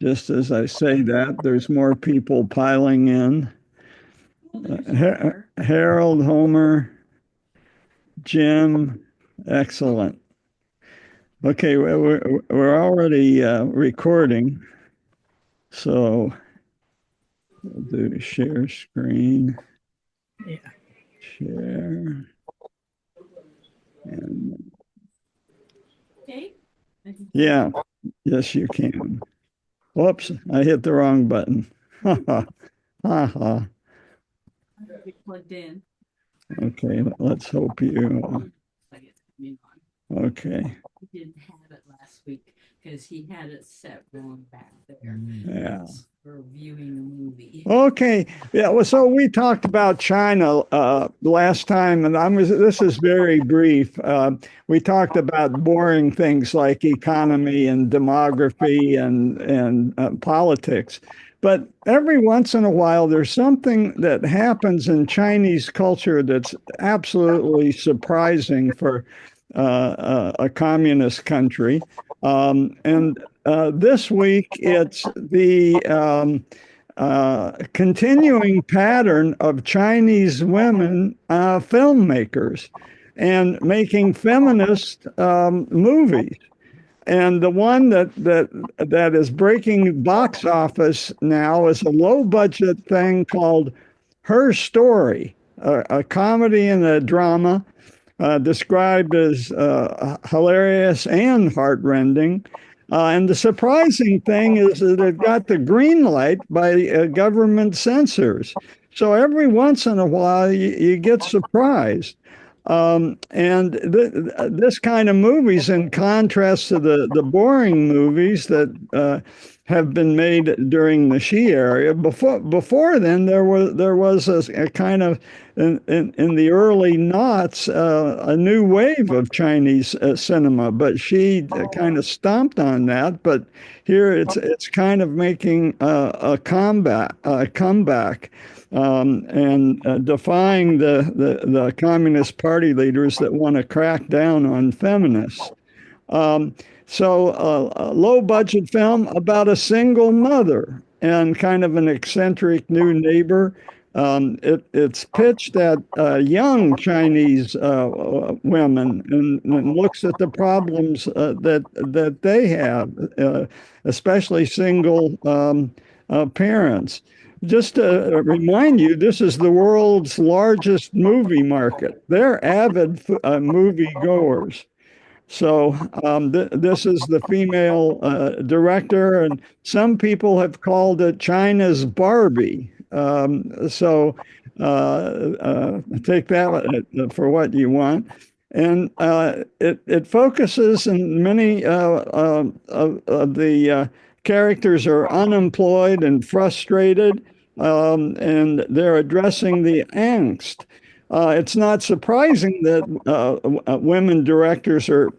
Just as I say that, there's more people piling in. Harold, Homer, Jim, excellent. Okay, we're already recording, so we'll do share screen. Yeah. Share. And Okay. yeah, yes, you can. Whoops, I hit the wrong button. Ha ha. Ha ha. Plugged in. Okay, let's hope you. Okay. He didn't have it last week because he had it set wrong back there. Yeah. For viewing a movie. Okay. Yeah. Well, so we talked about China last time, and this is very brief. We talked about boring things like economy and demography and politics. But every once in a while, there's something that happens in Chinese culture that's absolutely surprising for a communist country. And this week, it's the continuing pattern of Chinese women filmmakers and making feminist movies. And the one that is breaking box office now is a low budget thing called Her Story, a comedy and a drama described as hilarious and heartrending. And the surprising thing is that it got the green light by government censors. So every once in a while, you get surprised. And this kind of movies, in contrast to the boring movies that have been made during the Xi area. Before then, there was a kind of in the early noughts a new wave of Chinese cinema, but Xi kind of stomped on that. But here it's kind of making a comeback. And defying the Communist Party leaders that want to crack down on feminists. So a low budget film about a single mother and kind of an eccentric new neighbor. It's pitched at young Chinese women and looks at the problems that they have, especially single parents. Just to remind you, this is the world's largest movie market. They're avid movie goers. So this is the female director, and some people have called it China's Barbie. So take that for what you want. And it focuses, and many of the characters are unemployed and frustrated, and they're addressing the angst. It's not surprising that women directors are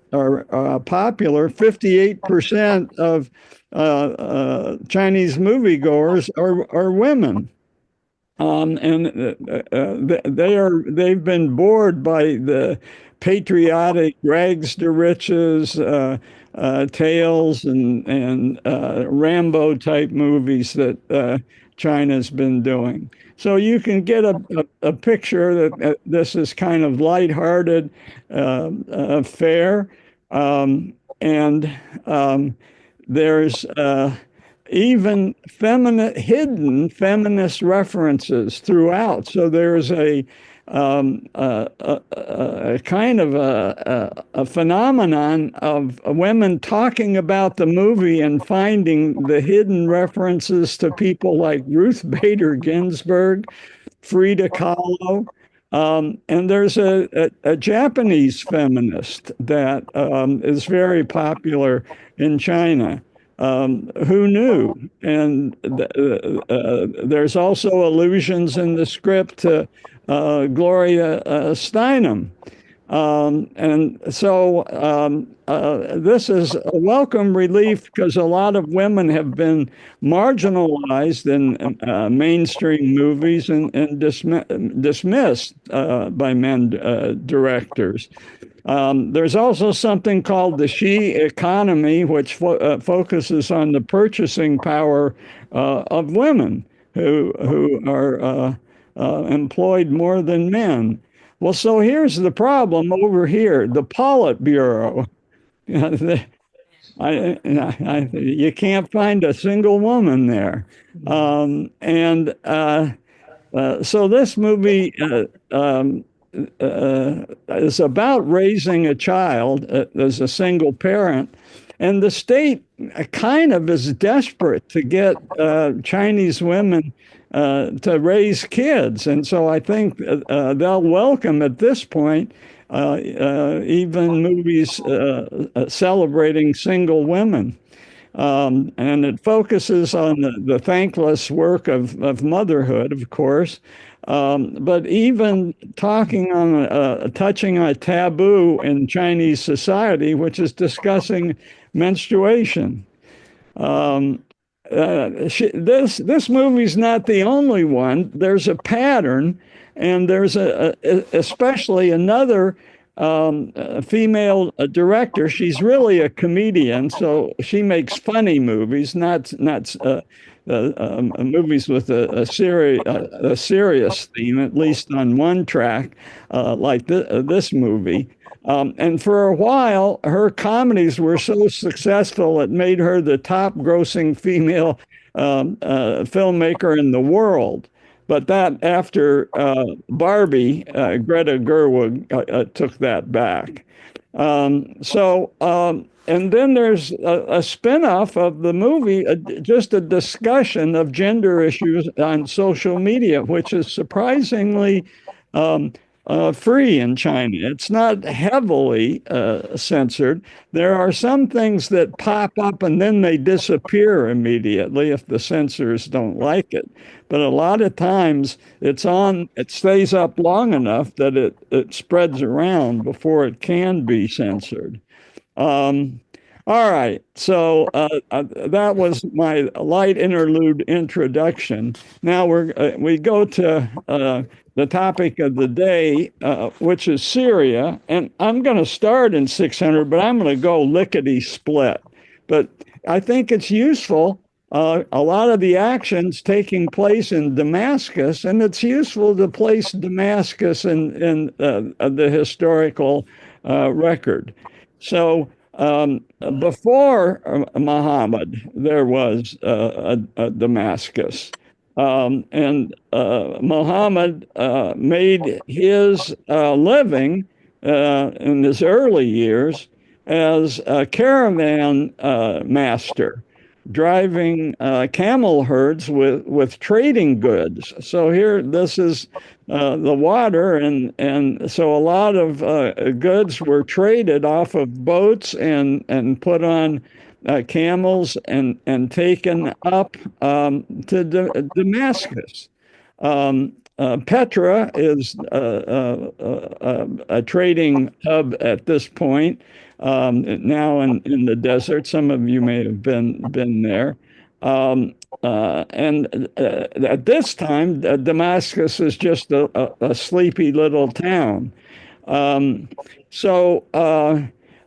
popular. 58% of Chinese moviegoers are women. And they've been bored by the patriotic rags to riches tales and Rambo type movies that China's been doing. So you can get a picture that this is kind of lighthearted fare, and there's even hidden feminist references throughout. So there's a kind of a phenomenon of women talking about the movie and finding the hidden references to people like Ruth Bader Ginsburg, Frida Kahlo. And there's a Japanese feminist that is very popular in China. Who knew? And there's also allusions in the script to Gloria Steinem. And so this is a welcome relief because a lot of women have been marginalized in mainstream movies and dismissed by men directors. There's also something called the she economy, which focuses on the purchasing power of women who are employed more than men. Well, so here's the problem over here: the Politburo. You can't find a single woman there, and so this movie is about raising a child as a single parent, and the state kind of is desperate to get Chinese women to raise kids, and so I think they'll welcome at this point even movies celebrating single women. And it focuses on the thankless work of motherhood, of course, but even talking on touching on a taboo in Chinese society, which is discussing menstruation. This movie's not the only one. There's a pattern, and there's especially another female director. She's really a comedian, so she makes funny movies, not movies with a serious theme, at least on one track, like this movie. And for a while, her comedies were so successful, it made her the top grossing female filmmaker in the world. But that after Barbie, Greta Gerwig took that back. And then there's a spin-off of the movie, just a discussion of gender issues on social media, which is surprisingly free in China. It's not heavily censored. There are some things that pop up and then they disappear immediately if the censors don't like it. But a lot of times it stays up long enough that it spreads around before it can be censored. All right, so that was my light interlude introduction. Now we go to the topic of the day, which is Syria, and I'm going to start in 600, but I'm going to go lickety split. But I think it's useful. A lot of the actions taking place in Damascus, and it's useful to place Damascus in the historical record. So before Muhammad, there was a Damascus. And Muhammad made his living in his early years as a caravan master, driving camel herds with trading goods. So here, this is the water, and so a lot of goods were traded off of boats and put on camels and taken up to Damascus. Petra is a trading hub at this point, now in the desert. Some of you may have been there. And at this time, Damascus is just a sleepy little town.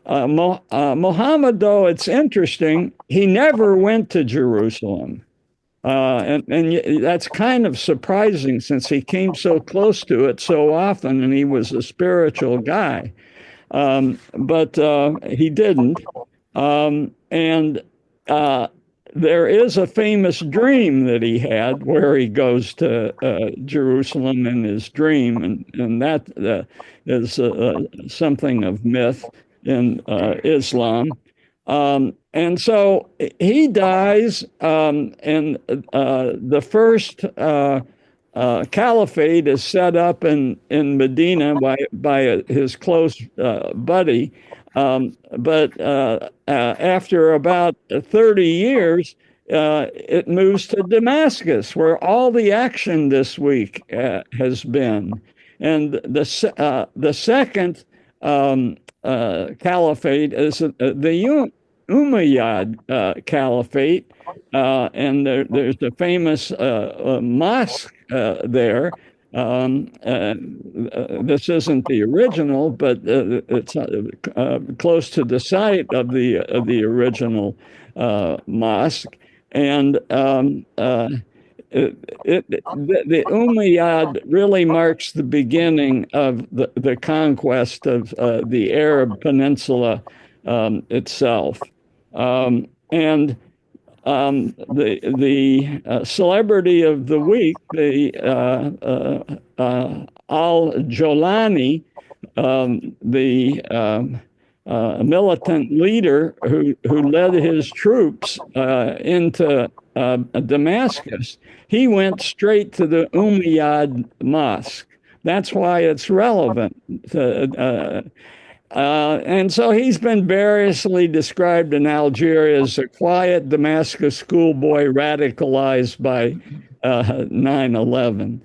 Muhammad, though, it's interesting, he never went to Jerusalem. And that's kind of surprising since he came so close to it so often and he was a spiritual guy. But he didn't. And there is a famous dream that he had where he goes to Jerusalem in his dream, and that is something of myth in Islam. And so he dies, and the first caliphate is set up in Medina by his close buddy. But after about 30 years, it moves to Damascus, where all the action this week has been. And the second caliphate is the Umayyad Caliphate, and there's a famous mosque there This isn't the original, but it's close to the site of the original mosque, and the Umayyad really marks the beginning of the conquest of the Arab Peninsula itself. And the celebrity of the week, the Al Jolani, the militant leader who led his troops into Damascus, he went straight to the Umayyad Mosque. That's why it's relevant. And so he's been variously described in Algeria as a quiet Damascus schoolboy radicalized by 9/11.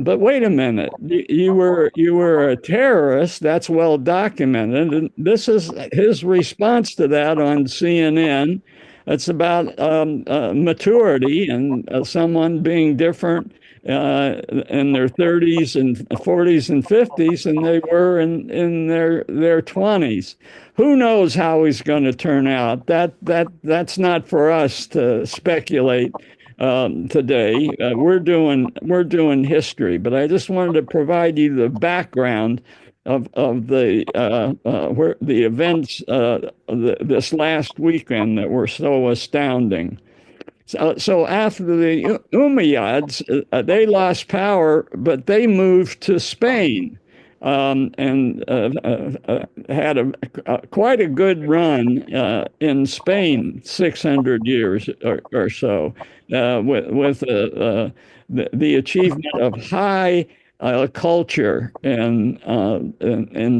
But wait a minute, you were a terrorist. That's well documented. And this is his response to that on CNN. It's about maturity and someone being different in their 30s and 40s and 50s than they were in their 20s. Who knows how he's going to turn out? That's not for us to speculate today. We're doing history, but I just wanted to provide you the background of the where the events this last weekend that were so astounding. So after the Umayyads, they lost power, but they moved to Spain and had quite a good run in Spain, 600 years or so, with the achievement of high culture in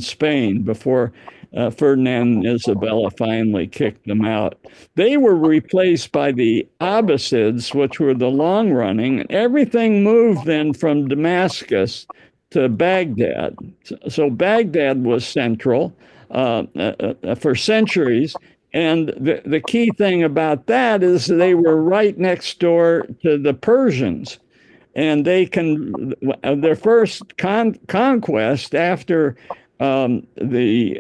Spain before Ferdinand and Isabella finally kicked them out. They were replaced by the Abbasids, which were the long running, and everything moved then from Damascus to Baghdad. So Baghdad was central for centuries. And the key thing about that is they were right next door to the Persians. And their first conquest after the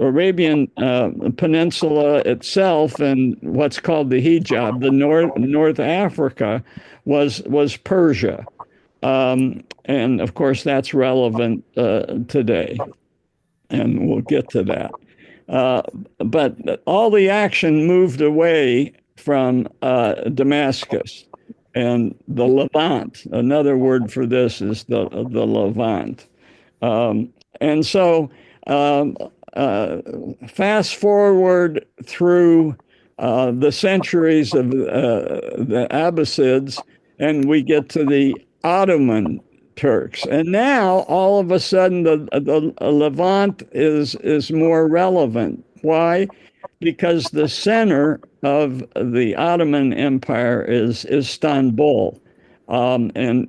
Arabian Peninsula itself and what's called the Hijab, the North Africa, was Persia. And of course, that's relevant today. And we'll get to that. But all the action moved away from Damascus and the Levant. Another word for this is the Levant. And so fast forward through the centuries of the Abbasids, and we get to the Ottoman Turks. And now, all of a sudden, the Levant is more relevant. Why? Because the center of the Ottoman Empire is Istanbul. And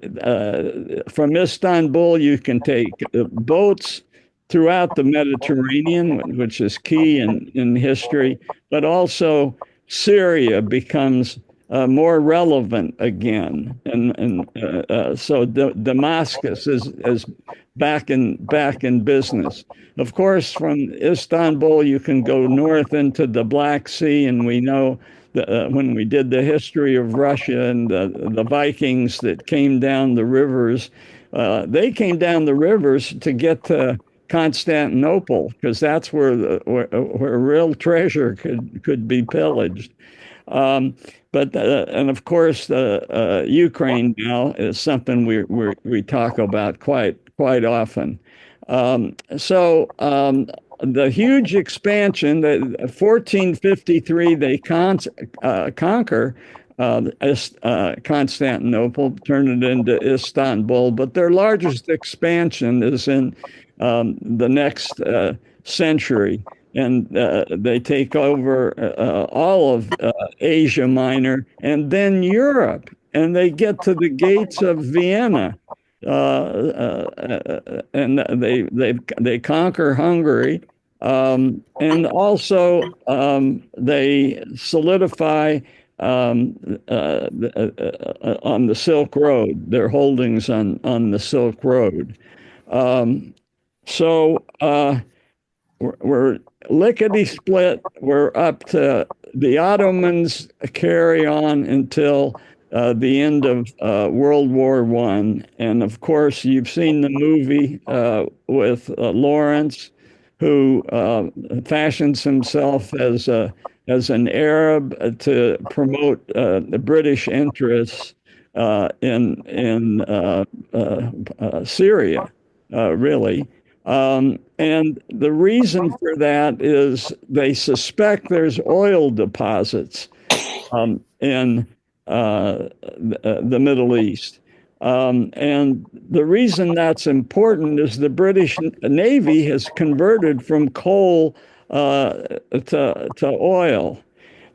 from Istanbul, you can take boats throughout the Mediterranean, which is key in history, but also Syria becomes more relevant again. And so Damascus is back in business. Of course, from Istanbul, you can go north into the Black Sea, and we know when we did the history of Russia and the Vikings that came down the rivers, they came down the rivers to get to Constantinople, because that's where real treasure could be pillaged. But and of course, Ukraine now is something we talk about quite often. The huge expansion, that 1453, they conquer Constantinople, turn it into Istanbul, but their largest expansion is in the next century. And they take over all of Asia Minor and then Europe, and they get to the gates of Vienna. And they conquer Hungary, and also they solidify on the Silk Road, their holdings on the Silk Road. So we're lickety split. We're up to the Ottomans carry on until the end of World War I. And of course, you've seen the movie with Lawrence, who fashions himself as an Arab to promote the British interests in Syria, really. And the reason for that is they suspect there's oil deposits in the Middle East. And the reason that's important is the British Navy has converted from coal to oil.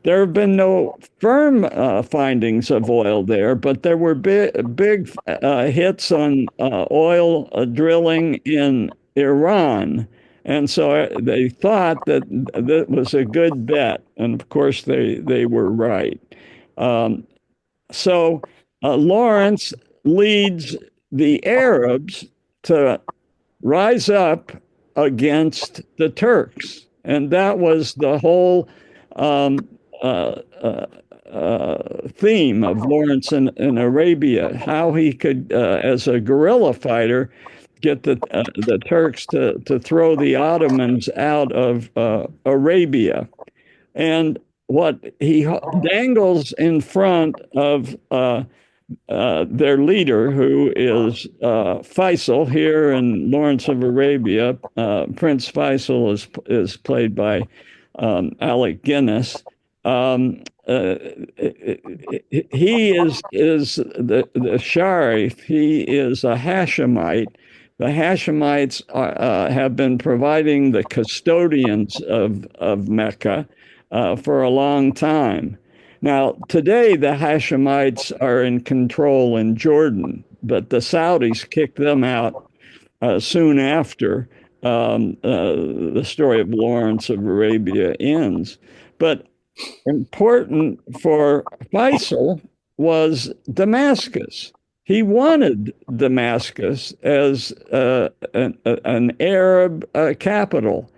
There have been no firm findings of oil there, but there were big hits on oil drilling in Iran. And so they thought that that was a good bet. And of course, they were right. Um, so Lawrence leads the Arabs to rise up against the Turks. And that was the whole um, uh, uh, theme of Lawrence in Arabia, how he could, as a guerrilla fighter, get the Turks to throw the Ottomans out of Arabia. And what he dangles in front of their leader, who is Faisal here in Lawrence of Arabia. Prince Faisal is played by Alec Guinness. He is the Sharif. He is a Hashemite. The Hashemites have been providing the custodians of Mecca for a long time. Now, today, the Hashemites are in control in Jordan, but the Saudis kicked them out soon after the story of Lawrence of Arabia ends. But important for Faisal was Damascus. He wanted Damascus as an Arab capital.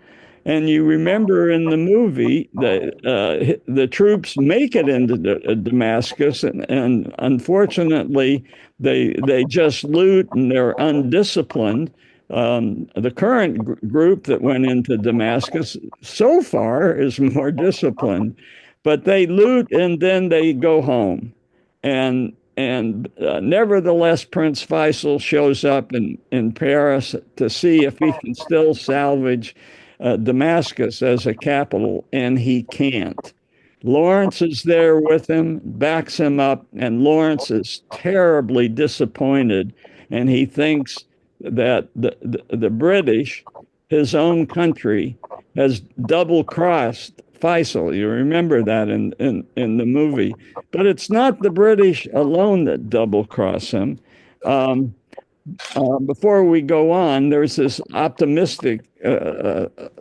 And you remember in the movie that the troops make it into Damascus, and unfortunately, they just loot and they're undisciplined. The current group that went into Damascus so far is more disciplined, but they loot and then they go home. And nevertheless, Prince Faisal shows up in Paris to see if he can still salvage Damascus as a capital, and he can't. Lawrence is there with him, backs him up, and Lawrence is terribly disappointed, and he thinks that the British, his own country, has double crossed Faisal. You remember that in the movie. But it's not the British alone that double cross him. Before we go on, there's this optimistic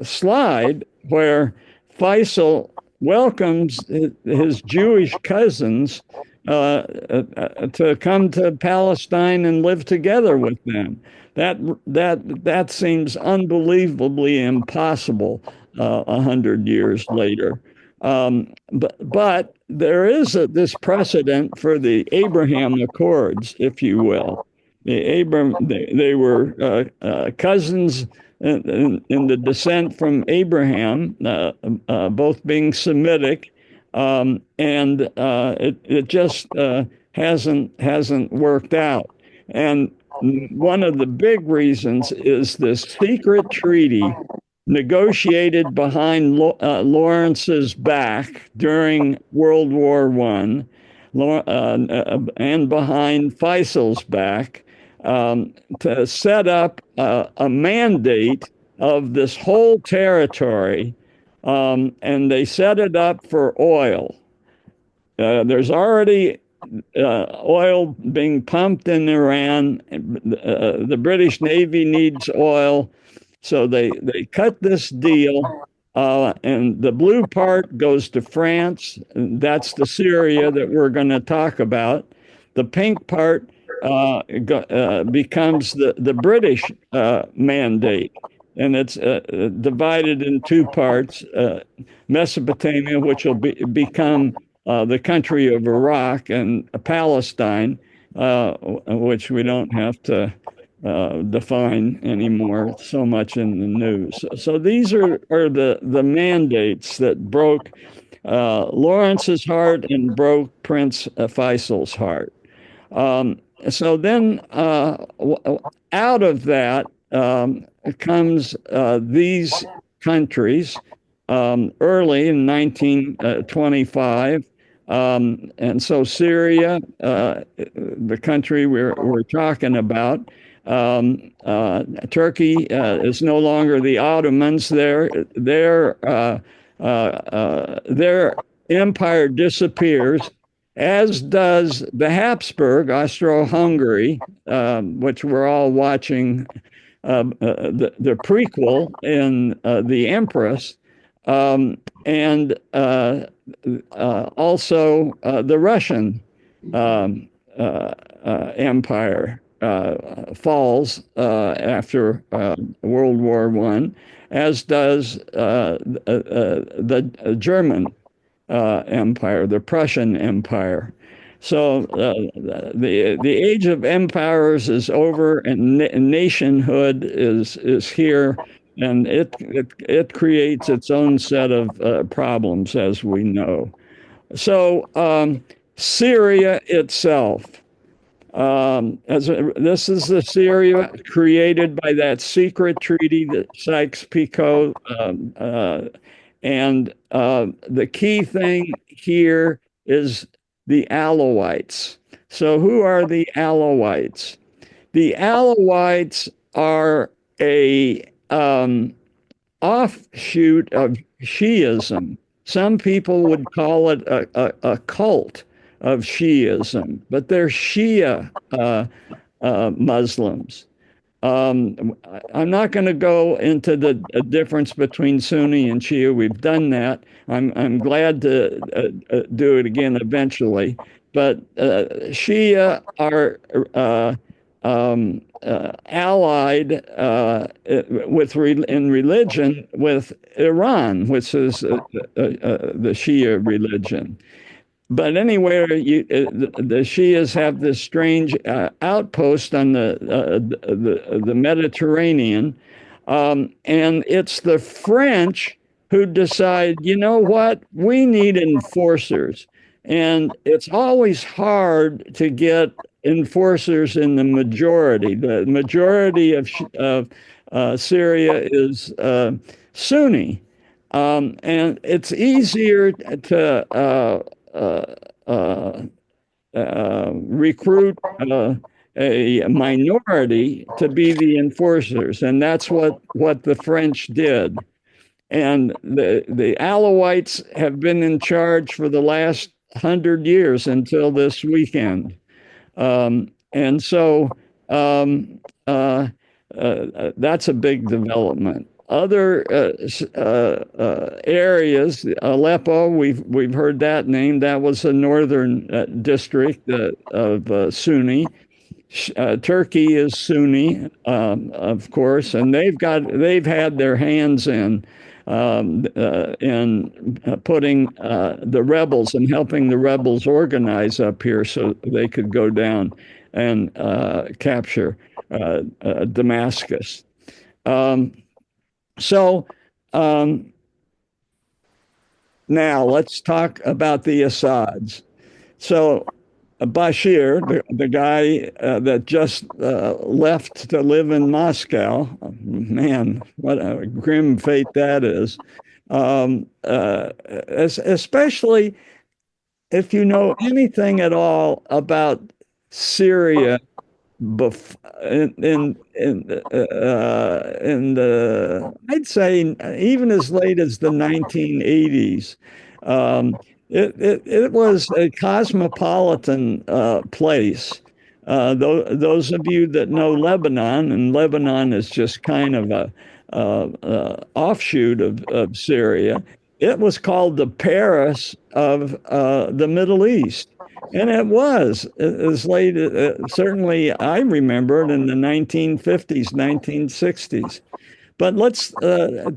slide where Faisal welcomes his Jewish cousins to come to Palestine and live together with them. That seems unbelievably impossible 100 years later. But there is this precedent for the Abraham Accords, if you will. They were cousins in the descent from Abraham, both being Semitic, and it just hasn't worked out. And one of the big reasons is this secret treaty negotiated behind Lawrence's back during World War I, and behind Faisal's back, to set up a mandate of this whole territory, and they set it up for oil. There's already oil being pumped in Iran. The British Navy needs oil. So they cut this deal And the blue part goes to France. And that's the Syria that we're going to talk about. The pink part becomes the British mandate. And it's divided in two parts: Mesopotamia, which will become the country of Iraq, and Palestine, which we don't have to define anymore so much in the news. So these are the mandates that broke Lawrence's heart and broke Prince Faisal's heart. So then out of that comes these countries early in 1925. And so Syria, the country we're talking about, Turkey is no longer the Ottomans. Their empire disappears, as does the Hapsburg, Austro-Hungary, which we're all watching the prequel in The Empress, and also the Russian Empire falls after World War I, as does the German Empire, the Prussian Empire. So the age of empires is over, and nationhood is here, and it creates its own set of problems, as we know. So Syria itself. This is the Syria created by that secret treaty that Sykes-Picot, and the key thing here is the Alawites. So who are the Alawites? The Alawites are a offshoot of Shiism. Some people would call it a cult of Shiism, but they're Shia Muslims. I'm not going to go into the difference between Sunni and Shia. We've done that. I'm glad to do it again eventually. But Shia are allied in religion with Iran, which is the Shia religion. But anyway, the Shias have this strange outpost on the Mediterranean, and it's the French who decide, you know what, we need enforcers. And it's always hard to get enforcers in the majority. The majority of Syria is Sunni, and it's easier to recruit a minority to be the enforcers, and that's what the French did. And the Alawites have been in charge for the last 100 years until this weekend. And so that's a big development. Other areas, Aleppo, we've heard that name. That was a northern district of Sunni. Turkey is Sunni, of course, and they've had their hands in putting the rebels and helping the rebels organize up here so they could go down and capture Damascus. So now let's talk about the Assads. So Bashir, the guy that just left to live in Moscow, man, what a grim fate that is. Especially if you know anything at all about Syria in the I'd say even as late as the 1980s. It was a cosmopolitan place. Those of you that know Lebanon, and Lebanon is just kind of offshoot of Syria. It was called the Paris of the Middle East. And it was as late, certainly I remember it in the 1950s, 1960s. But let's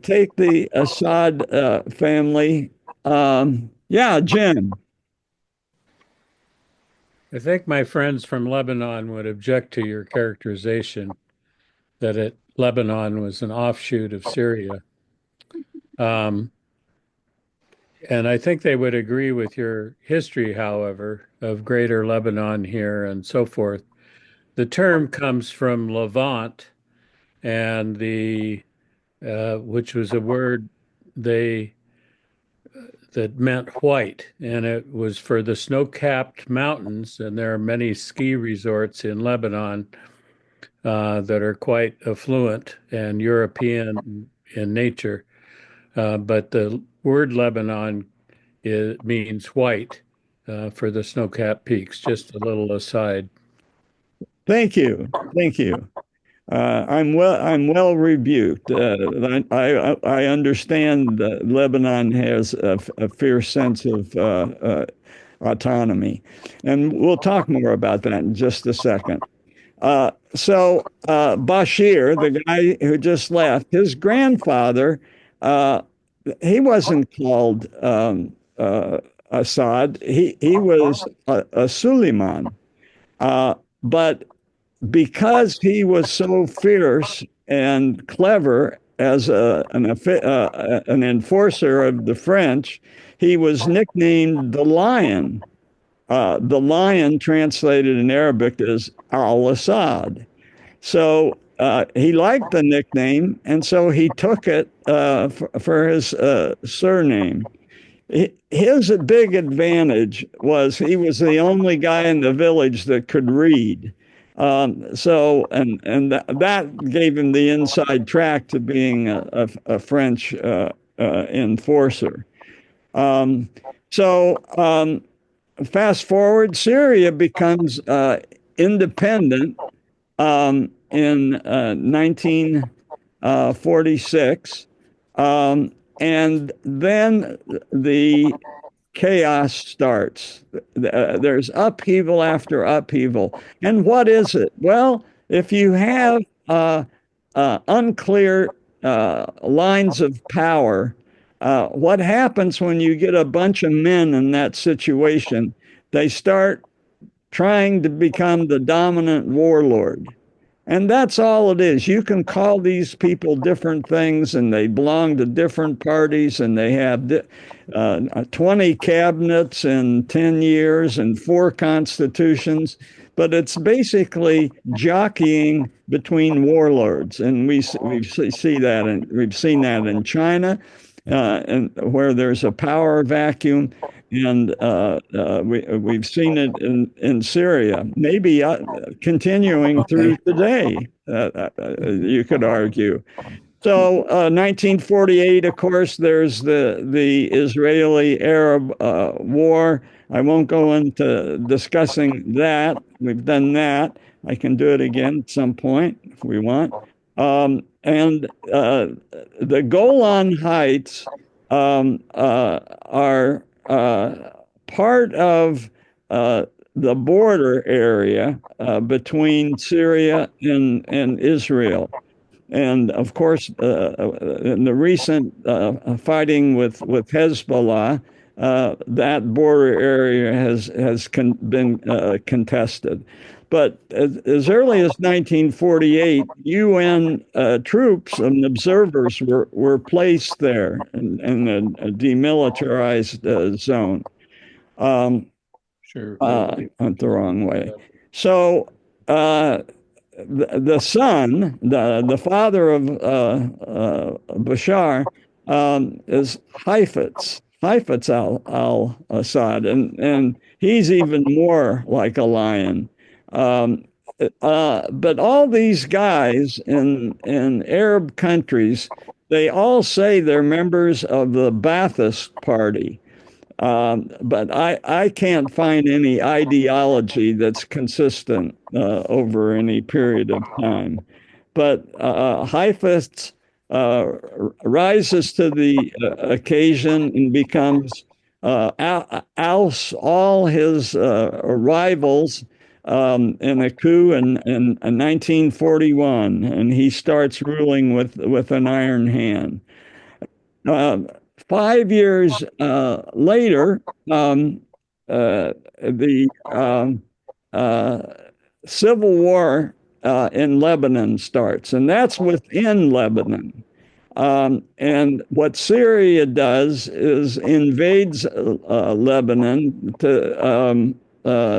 take the Assad family. Yeah, Jim. I think my friends from Lebanon would object to your characterization that Lebanon was an offshoot of Syria. Um, and I think they would agree with your history, however, of Greater Lebanon here and so forth. The term comes from Levant, and which was a word they that meant white, and it was for the snow-capped mountains. And there are many ski resorts in Lebanon that are quite affluent and European in nature. But the word Lebanon means white for the snow-capped peaks. Just a little aside. Thank you. Thank you. I'm well rebuked. I understand that Lebanon has a fierce sense of autonomy, and we'll talk more about that in just a second. Bashir, the guy who just left, his grandfather, uh, he wasn't called Assad. He was a Suleiman, but because he was so fierce and clever as an enforcer of the French, he was nicknamed the Lion. The Lion, translated in Arabic, is Al Assad. So he liked the nickname, and so he took it for his surname. His big advantage was he was the only guy in the village that could read. That gave him the inside track to being a French enforcer. Um, so fast forward, Syria becomes independent in 1946. And then the chaos starts. There's upheaval after upheaval. And what is it? Well, if you have unclear lines of power, what happens when you get a bunch of men in that situation? They start trying to become the dominant warlord. And that's all it is. You can call these people different things, and they belong to different parties, and they have 20 cabinets in 10 years and 4 constitutions. But it's basically jockeying between warlords. And we see that, and we've seen that in China, and where there's a power vacuum. And we've seen it in Syria, maybe continuing through today, you could argue. So 1948, of course, there's the Israeli-Arab war. I won't go into discussing that. We've done that. I can do it again at some point if we want. And the Golan Heights are part of the border area between Syria and Israel. And of course, in the recent fighting with Hezbollah, that border area has been contested. But as early as 1948, UN troops and observers were placed there in a demilitarized zone. Sure. Went the wrong way. So the son, the father of Bashar, is Haifetz al-Assad, and he's even more like a lion. But all these guys in Arab countries, they all say they're members of the Ba'athist Party. But I can't find any ideology that's consistent over any period of time. But Haifetz rises to the occasion and becomes ousts all his rivals in a coup in 1941, and he starts ruling with an iron hand. Uh, 5 years later, the uh, civil war in Lebanon starts, and that's within Lebanon. And what Syria does is invades Lebanon to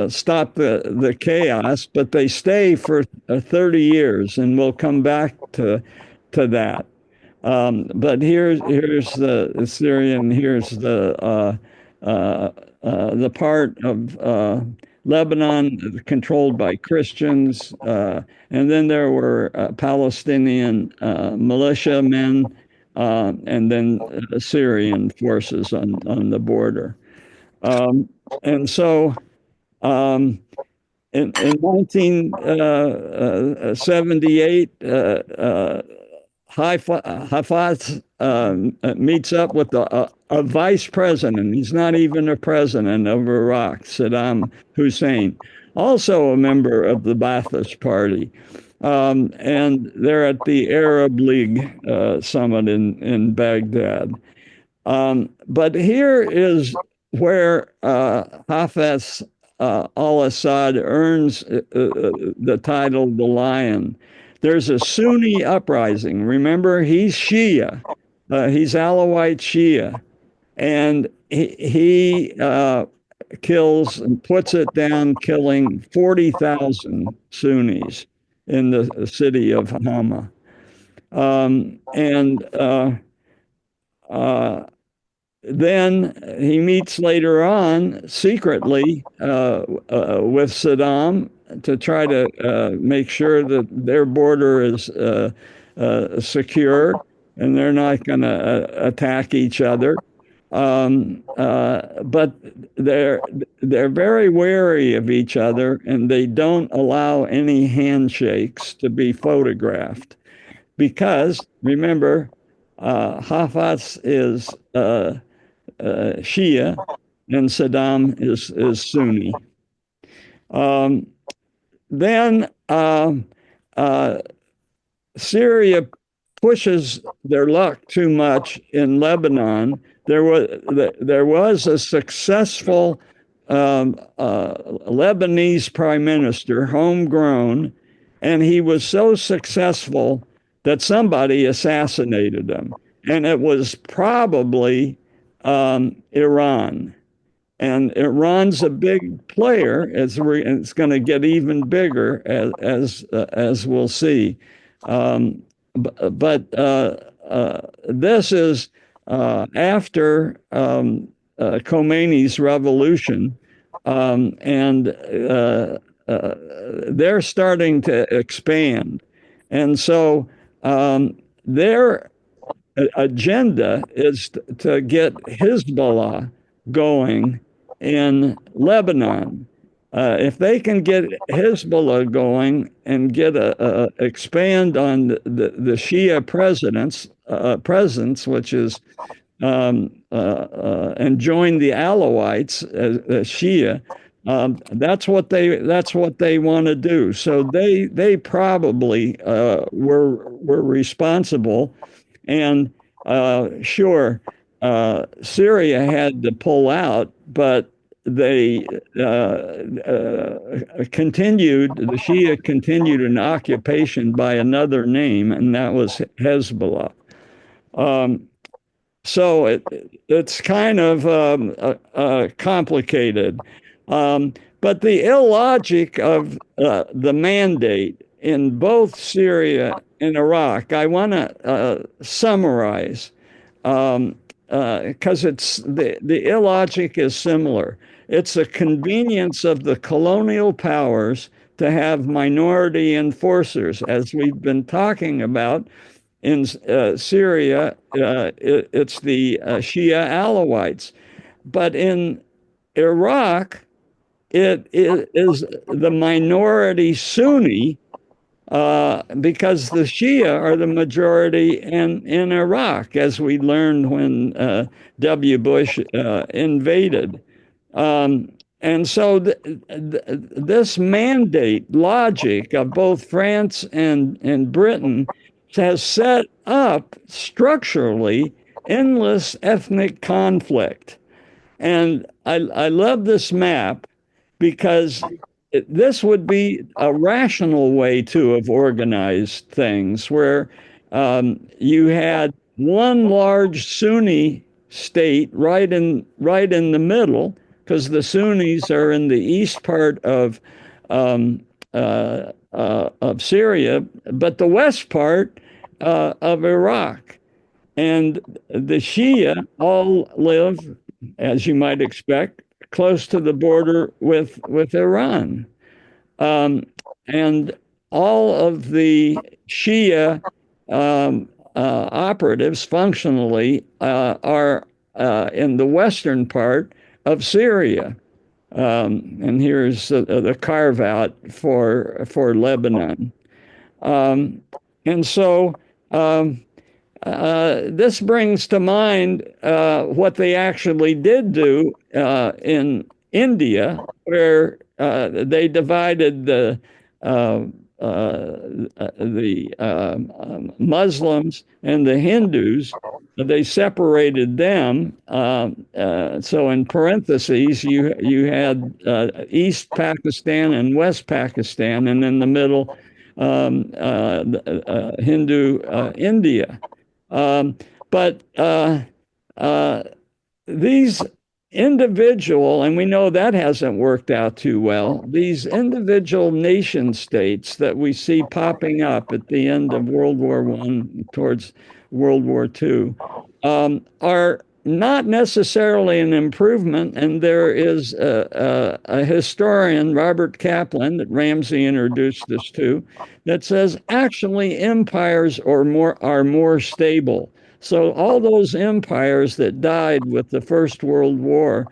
stop the chaos, but they stay for 30 years, and we'll come back to that. But here's the Syrian. Here's the part of Lebanon controlled by Christians, and then there were Palestinian militiamen, and then Syrian forces on the border. And so in 1978, Hafez meets up with a vice president. He's not even a president of Iraq, Saddam Hussein, also a member of the Ba'athist Party. And they're at the Arab League summit in Baghdad. But here is where Hafez al-Assad earns the title the Lion. There's a Sunni uprising. Remember, he's Shia. He's Alawite Shia. And he kills and puts it down, killing 40,000 Sunnis in the city of Hama. Then he meets later on secretly with Saddam to try to make sure that their border is secure and they're not going to attack each other. But they're very wary of each other, and they don't allow any handshakes to be photographed because, remember, Hafez is Shia and Saddam is Sunni. Then Syria pushes their luck too much in Lebanon. There was a successful Lebanese prime minister, homegrown, and he was so successful that somebody assassinated him. And it was probably Iran. And Iran's a big player, and it's going to get even bigger as we'll see. But this is after Khomeini's revolution, and they're starting to expand. And so their agenda is to get Hezbollah going in Lebanon. If they can get Hezbollah going and get expand on the Shia presence, which is and join the Alawites as Shia, that's what they want to do. So they probably were responsible, and sure, Syria had to pull out, but they continued. The Shia continued an occupation by another name, and that was Hezbollah. So it's kind of complicated. But the illogic of the mandate in both Syria and Iraq, I want to summarize, because it's the illogic is similar. It's a convenience of the colonial powers to have minority enforcers, as we've been talking about. In Syria, it's the Shia Alawites. But in Iraq, it is the minority Sunni because the Shia are the majority in Iraq, as we learned when W. Bush invaded. And so this mandate logic of both France and Britain has set up structurally endless ethnic conflict. And I love this map because this would be a rational way to have organized things where you had one large Sunni state right in the middle, because the Sunnis are in the east part of Syria, but the west part of Iraq. And the Shia all live, as you might expect, close to the border with Iran. And all of the Shia operatives functionally are in the western part of Syria. And here's the carve out for Lebanon. And so this brings to mind what they actually did do in India, where they divided the Muslims and the Hindus. They separated them. So in parentheses, you had East Pakistan and West Pakistan, and in the middle, Hindu India. But these individual, and we know that hasn't worked out too well, these individual nation states that we see popping up at the end of World War I towards World War II are not necessarily an improvement. And there is a historian, Robert Kaplan, that Ramsey introduced us to, that says actually empires are more stable. So all those empires that died with the First World War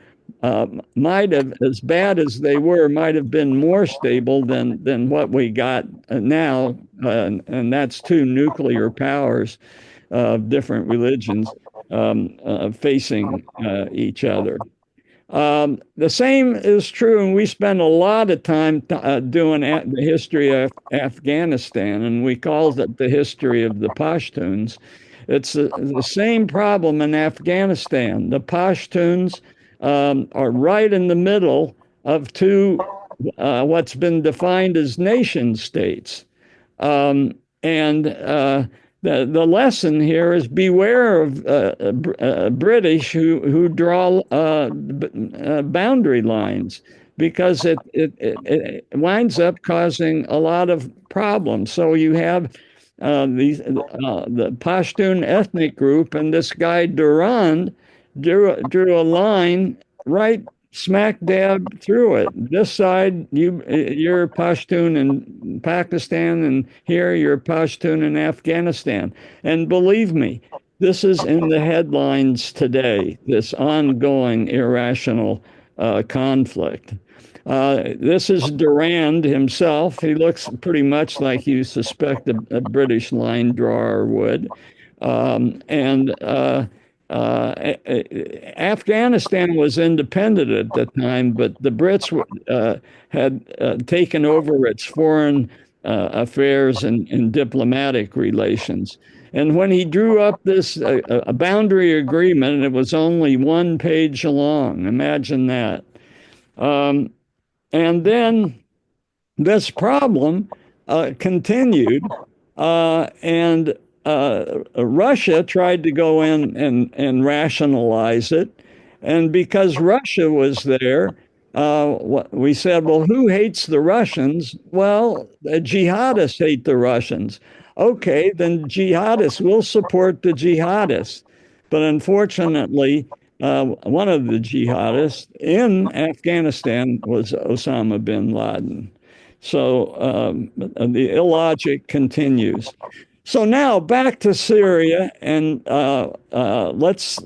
might have, as bad as they were, might have been more stable than what we got now, and that's two nuclear powers of different religions facing each other. The same is true, and we spend a lot of time doing the history of Afghanistan, and we call it the history of the Pashtuns. It's the same problem in Afghanistan. The Pashtuns are right in the middle of two, what's been defined as nation states. And the lesson here is beware of British who draw boundary lines, because it winds up causing a lot of problems. So you have the Pashtun ethnic group, and this guy Durand drew a line right smack dab through it. This side, you're Pashtun in Pakistan, and here you're Pashtun in Afghanistan. And believe me, this is in the headlines today, this ongoing irrational conflict. This is Durand himself. He looks pretty much like you suspect a British line drawer would. Afghanistan was independent at the time, but the Brits had taken over its foreign affairs and diplomatic relations. And when he drew up this a boundary agreement, it was only 1 page long. Imagine that. And then this problem continued, and Russia tried to go in and rationalize it. And because Russia was there, we said, well, who hates the Russians? Well, the jihadists hate the Russians. Okay, then jihadists will support the jihadists. But unfortunately, one of the jihadists in Afghanistan was Osama bin Laden. So the illogic continues. So now back to Syria, and let's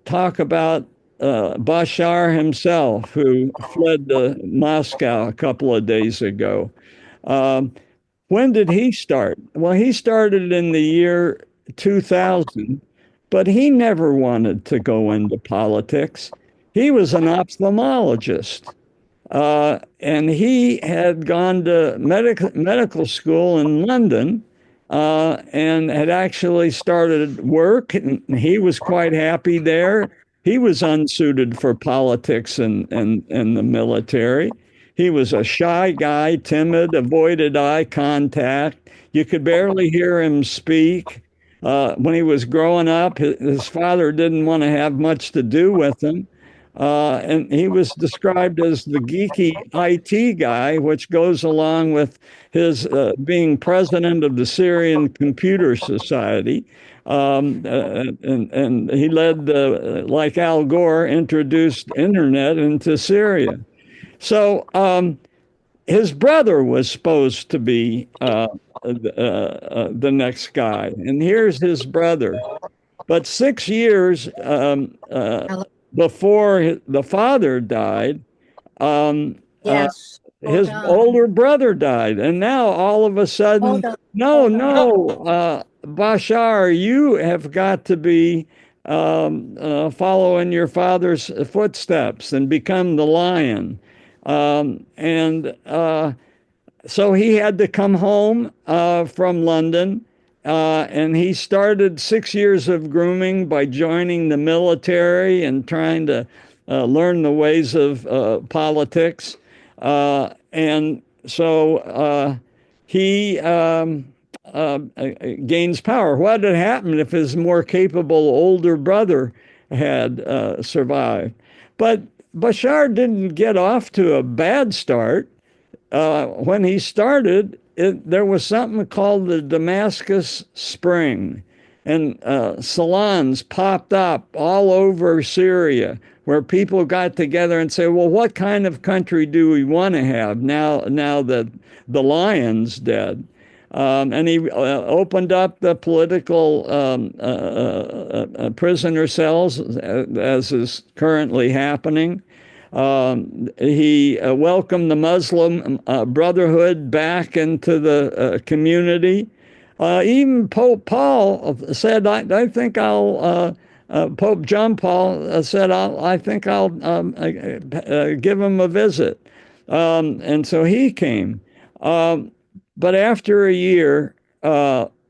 talk about Bashar himself, who fled to Moscow a couple of days ago. When did he start? Well, he started in the year 2000, but he never wanted to go into politics. He was an ophthalmologist. And he had gone to medical school in London and had actually started work, and he was quite happy there. He was unsuited for politics and the military. He was a shy guy, timid, avoided eye contact. You could barely hear him speak. When he was growing up, his father didn't want to have much to do with him. And he was described as the geeky IT guy, which goes along with his being president of the Syrian Computer Society. And he led, like Al Gore, introduced internet into Syria. So his brother was supposed to be the next guy. And here's his brother. But 6 years before the father died, Yes. his Hold on. older brother died. And now all of a sudden, Hold on. no, Bashar, you have got to be following your father's footsteps and become the lion. And so he had to come home from London. And he started 6 years of grooming by joining the military and trying to learn the ways of politics. And so he gains power. What had happened if his more capable older brother had survived? But Bashar didn't get off to a bad start. When he started, there was something called the Damascus Spring, and salons popped up all over Syria where people got together and say, well, what kind of country do we want to have now that the lion's dead? And he opened up the political prisoner cells, as is currently happening. He welcomed the Muslim Brotherhood back into the community. Even Pope Paul said, I think I'll, Pope John Paul said, I think I'll give him a visit. And so he came. But after a year,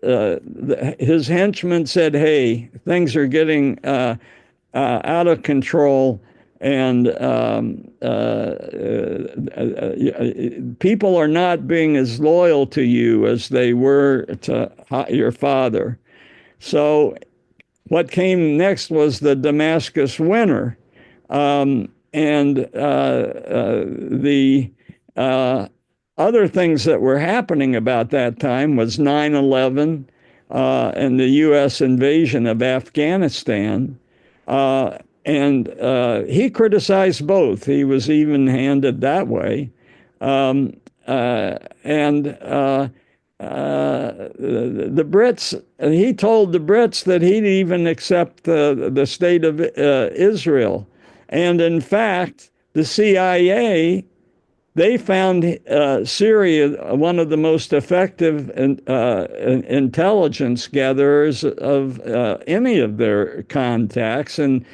his henchmen said, hey, things are getting out of control. And people are not being as loyal to you as they were to your father. So what came next was the Damascus winter. And the other things that were happening about that time was 9/11 and the U.S. invasion of Afghanistan. And he criticized both. He was even-handed that way. The Brits, he told the Brits that he'd even accept the state of Israel. And in fact, the CIA, they found Syria one of the most effective intelligence gatherers of any of their contacts. And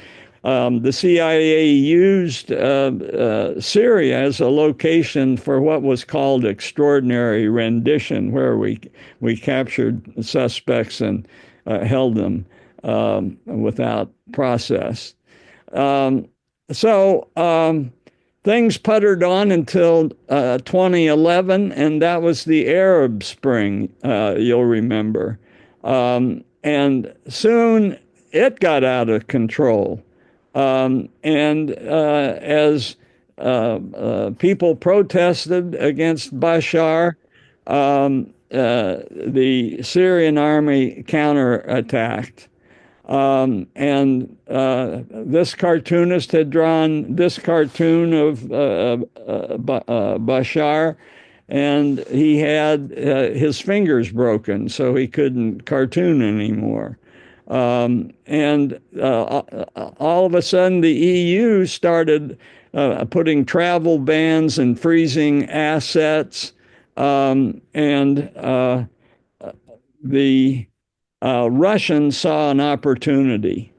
the CIA used Syria as a location for what was called extraordinary rendition, where we captured suspects and held them without process. Things puttered on until 2011, and that was the Arab Spring, you'll remember. And soon it got out of control. As people protested against Bashar, the Syrian army counterattacked. This cartoonist had drawn this cartoon of Bashar, and he had his fingers broken, so he couldn't cartoon anymore. All of a sudden, the EU started putting travel bans and freezing assets. and the Russians saw an opportunity.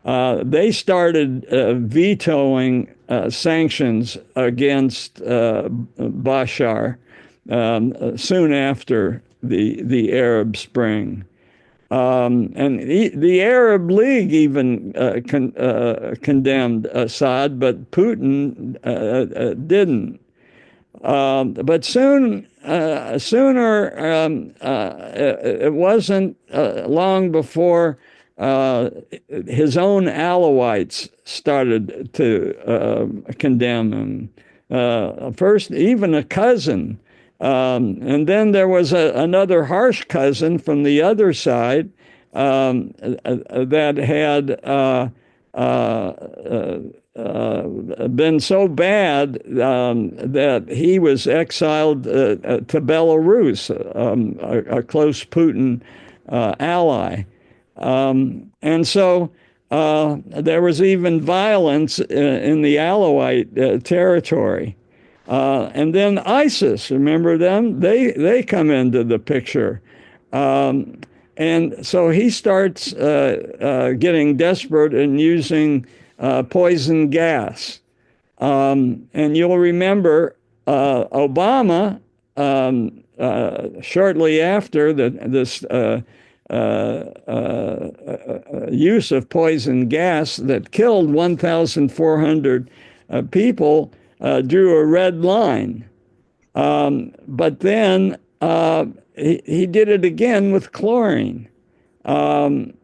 They started vetoing sanctions against Bashar soon after the Arab Spring. And the Arab League even condemned Assad, but Putin didn't. But sooner, it wasn't long before his own allies started to condemn him. First, even a cousin. And then there was another harsh cousin from the other side that had been so bad that he was exiled to Belarus, a close Putin ally. And so there was even violence in the Alawite territory. And then ISIS, remember them? They come into the picture. And so he starts getting desperate and using poison gas. And you'll remember Obama, shortly after this use of poison gas that killed 1,400 people, drew a red line. But then he did it again with chlorine. And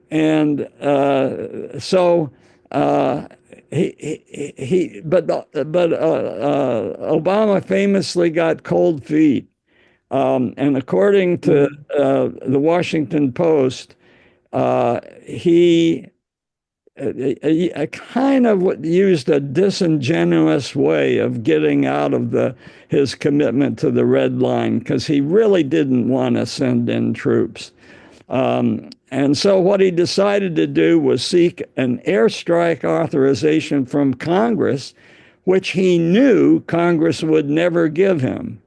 so Obama famously got cold feet. And according to the Washington Post, he kind of used a disingenuous way of getting out of his commitment to the red line, because he really didn't want to send in troops. And so what he decided to do was seek an airstrike authorization from Congress, which he knew Congress would never give him.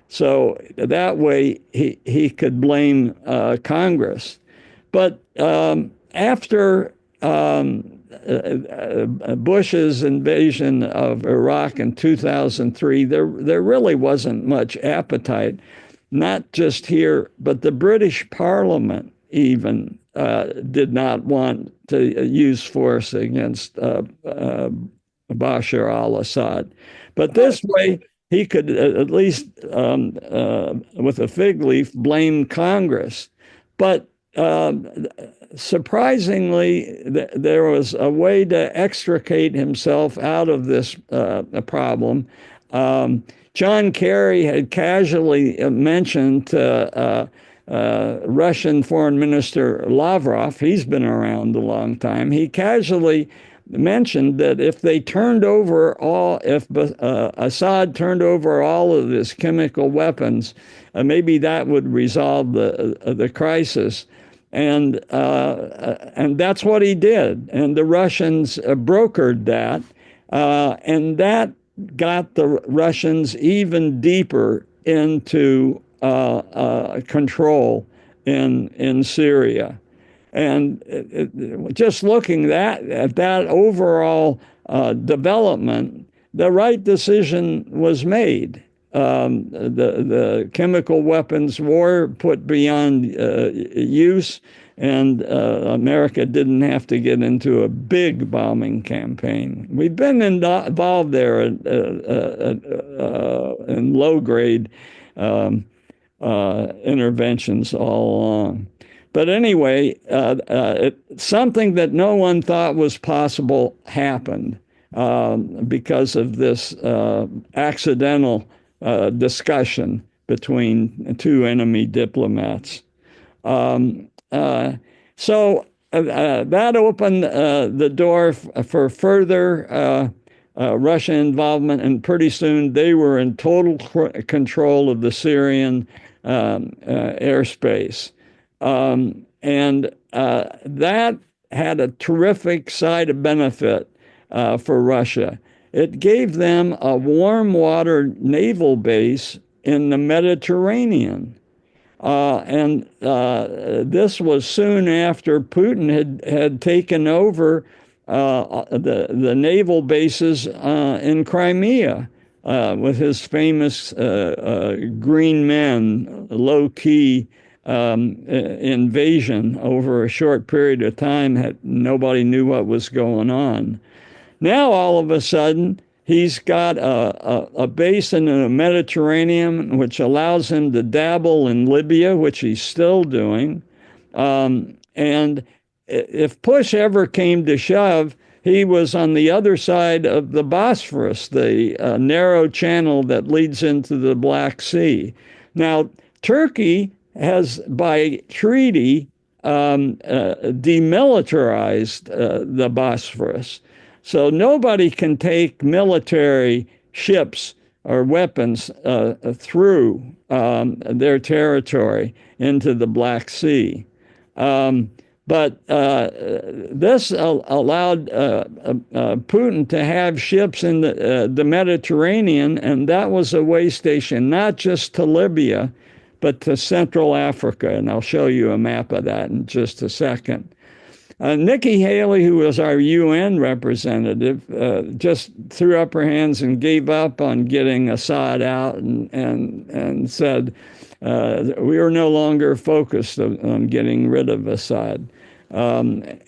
So that way he could blame Congress. But after Bush's invasion of Iraq in 2003, there really wasn't much appetite, not just here, but the British Parliament even did not want to use force against Bashar al-Assad. But this way, he could at least, with a fig leaf, blame Congress. But surprisingly, there was a way to extricate himself out of this problem. John Kerry had casually mentioned Russian Foreign Minister Lavrov. He's been around a long time. He casually mentioned that if Assad turned over all of his chemical weapons, maybe that would resolve the crisis. And that's what he did. And the Russians brokered that. And that got the Russians even deeper into control in Syria. And just looking at that overall development, the right decision was made. The chemical weapons were put beyond use, and America didn't have to get into a big bombing campaign. We've been involved there in low-grade interventions all along. But anyway, something that no one thought was possible happened because of this accidental discussion between two enemy diplomats. So that opened the door for further Russian involvement, and pretty soon they were in total control of the Syrian airspace. And that had a terrific side benefit for Russia. It gave them a warm water naval base in the Mediterranean. And this was soon after Putin had taken over the naval bases in Crimea with his famous Green Men, low-key invasion over a short period of time. Nobody knew what was going on. Now, all of a sudden, he's got a base in the Mediterranean, which allows him to dabble in Libya, which he's still doing. And if push ever came to shove, he was on the other side of the Bosphorus, the narrow channel that leads into the Black Sea. Now, Turkey has, by treaty, demilitarized the Bosphorus. So nobody can take military ships or weapons through their territory into the Black Sea. But this allowed Putin to have ships in the Mediterranean, and that was a way station, not just to Libya, but to Central Africa. And I'll show you a map of that in just a second. Nikki Haley, who was our UN representative, just threw up her hands and gave up on getting Assad out and said, we are no longer focused on getting rid of Assad. It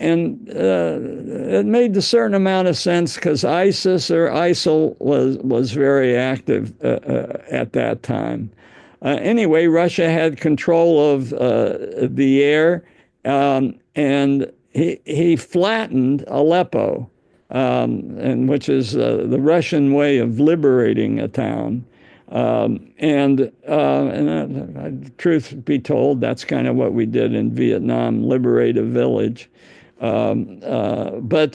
made a certain amount of sense because ISIS or ISIL was very active at that time. Anyway, Russia had control of the air, and he flattened Aleppo, and which is the Russian way of liberating a town. Truth be told, that's kind of what we did in Vietnam, liberate a village. But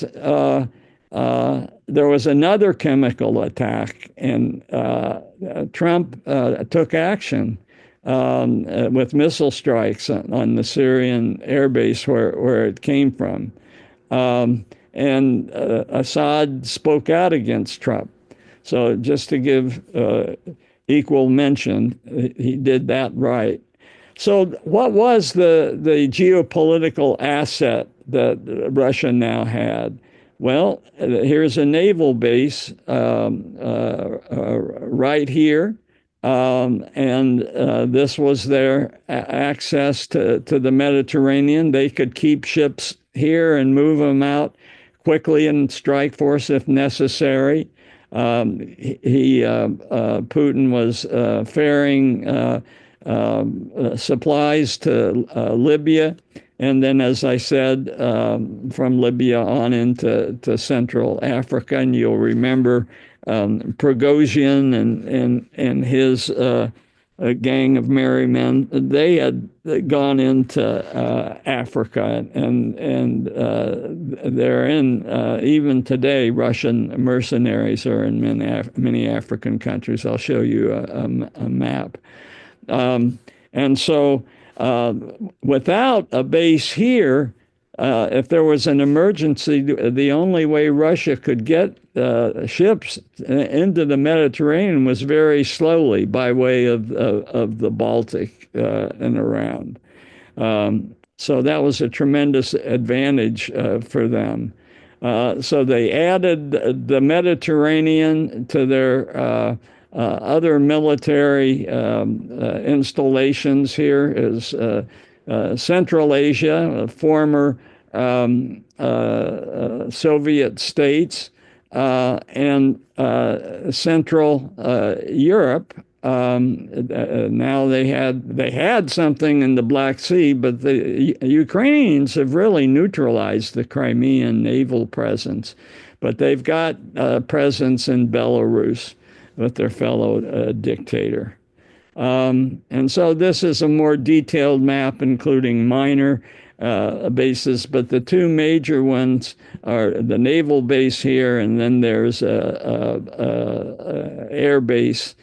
there was another chemical attack, and Trump took action with missile strikes on the Syrian airbase where it came from. And Assad spoke out against Trump. So just to give equal mention, he did that right. So what was the geopolitical asset that Russia now had? Well, here's a naval base right here. And this was their access to the Mediterranean. They could keep ships here and move them out quickly and strike force if necessary. Putin was ferrying supplies to Libya, and then, as I said, from Libya on into Central Africa. And you'll remember Prigozhin and his gang of merry men. They had gone into Africa, and they're in even today. Russian mercenaries are in many African countries. I'll show you a map. And so, without a base here, if there was an emergency, the only way Russia could get ships into the Mediterranean was very slowly by way of the Baltic and around. So that was a tremendous advantage for them. So they added the Mediterranean to their other military installations. Here is Central Asia, former Soviet states, and Central Europe. Now they had something in the Black Sea, but the Ukrainians have really neutralized the Crimean naval presence. But they've got presence in Belarus with their fellow dictator. And so this is a more detailed map, including minor bases, but the two major ones are the naval base here, and then there's a air base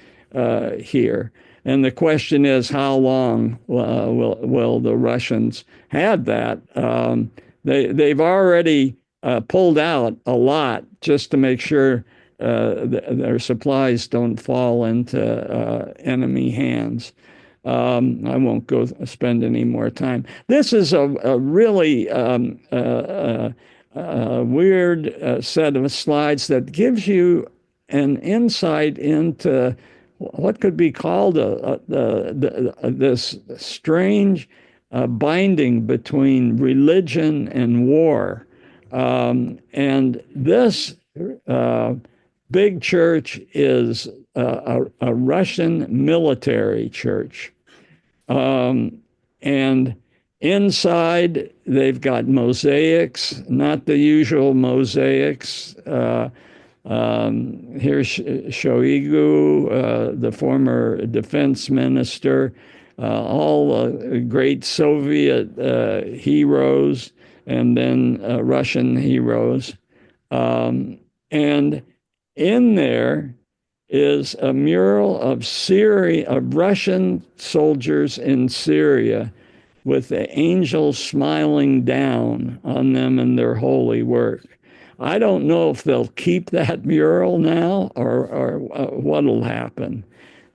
here. And the question is, how long will the Russians have that? They've already pulled out a lot just to make sure their supplies don't fall into enemy hands. I won't go spend any more time. This is a really weird set of slides that gives you an insight into what could be called this strange binding between religion and war. And this big church is a Russian military church. And inside, they've got mosaics, not the usual mosaics. Here's Shoigu, the former defense minister, all great Soviet heroes, and then Russian heroes. And in there is a mural of Russian soldiers in Syria with the angels smiling down on them and their holy work. I don't know if they'll keep that mural now or what'll happen.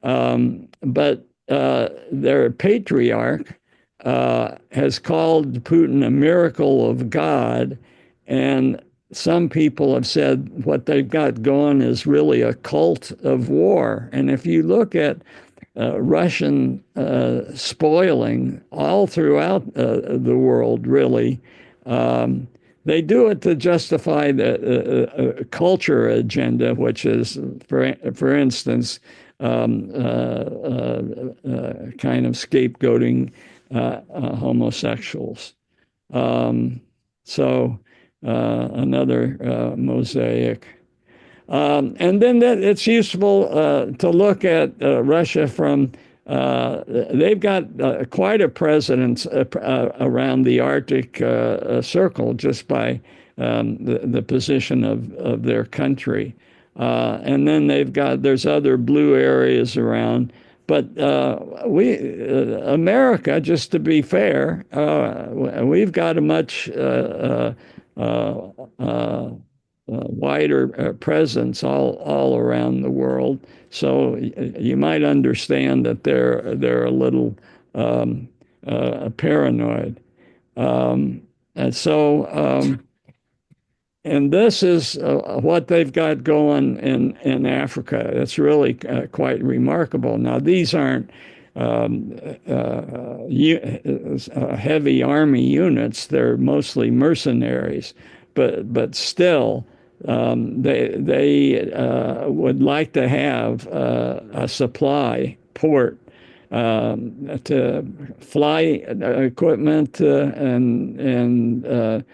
But their patriarch has called Putin a miracle of God, and some people have said what they've got going is really a cult of war. And if you look at Russian spoiling all throughout the world, really, they do it to justify the culture agenda, which is, for instance, kind of scapegoating homosexuals. Another mosaic. And then it's useful to look at Russia from, they've got quite a presence around the Arctic Circle just by the position of their country. And then there's other blue areas around. But America, just to be fair, we've got a much wider presence all around the world. So you might understand that they're a little paranoid. And this is what they've got going in Africa. It's really quite remarkable. Now, these aren't heavy army units. They're mostly mercenaries. But still, they would like to have a supply port to fly equipment and